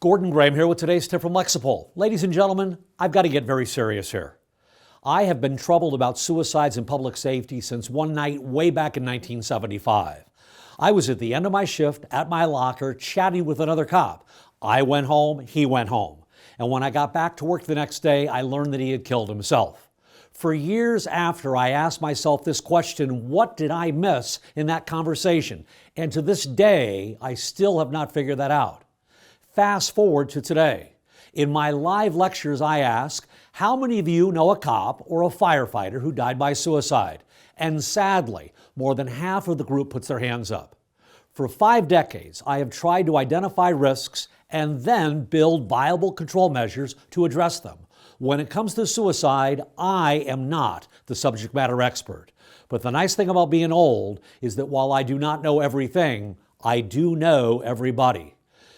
Gordon Graham here with today's tip from Lexipol. Ladies and gentlemen, I've got to get very serious here. I have been troubled about suicides in public safety since one night way back in 1975. I was at the end of my shift at my locker chatting with another cop. I went home, he went home. And when I got back to work the next day, I learned that he had killed himself. For years after, I asked myself this question: what did I miss in that conversation? And to this day, I still have not figured that out. Fast forward to today. In my live lectures, I ask, how many of you know a cop or a firefighter who died by suicide? And sadly, more than half of the group puts their hands up. For 5 decades, I have tried to identify risks and then build viable control measures to address them. When it comes to suicide, I am not the subject matter expert. But the nice thing about being old is that while I do not know everything, I do know everybody.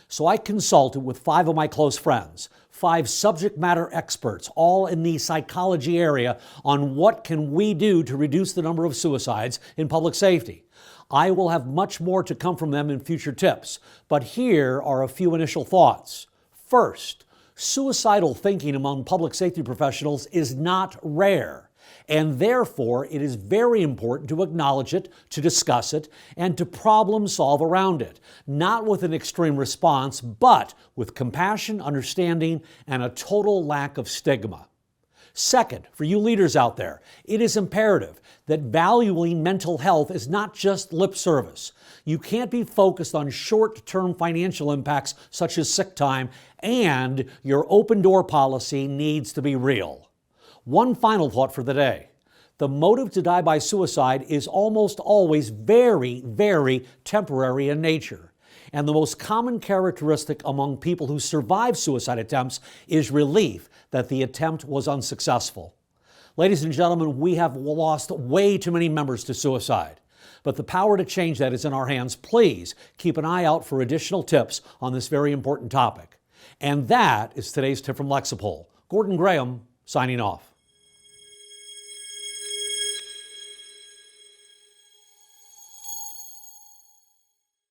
So I consulted with 5 of my close friends, 5 subject matter experts, all in the psychology area, on what can we do to reduce the number of suicides in public safety. I will have much more to come from them in future tips, but here are a few initial thoughts. First, suicidal thinking among public safety professionals is not rare, and therefore it is very important to acknowledge it, to discuss it, and to problem solve around it, not with an extreme response, but with compassion, understanding, and a total lack of stigma. Second, for you leaders out there, it is imperative that valuing mental health is not just lip service. You can't be focused on short-term financial impacts such as sick time, and your open door policy needs to be real. One final thought for the day. The motive to die by suicide is almost always very, very temporary in nature. And the most common characteristic among people who survive suicide attempts is relief that the attempt was unsuccessful. Ladies and gentlemen, we have lost way too many members to suicide. But the power to change that is in our hands. Please keep an eye out for additional tips on this very important topic. And that is today's tip from Lexipol. Gordon Graham, signing off.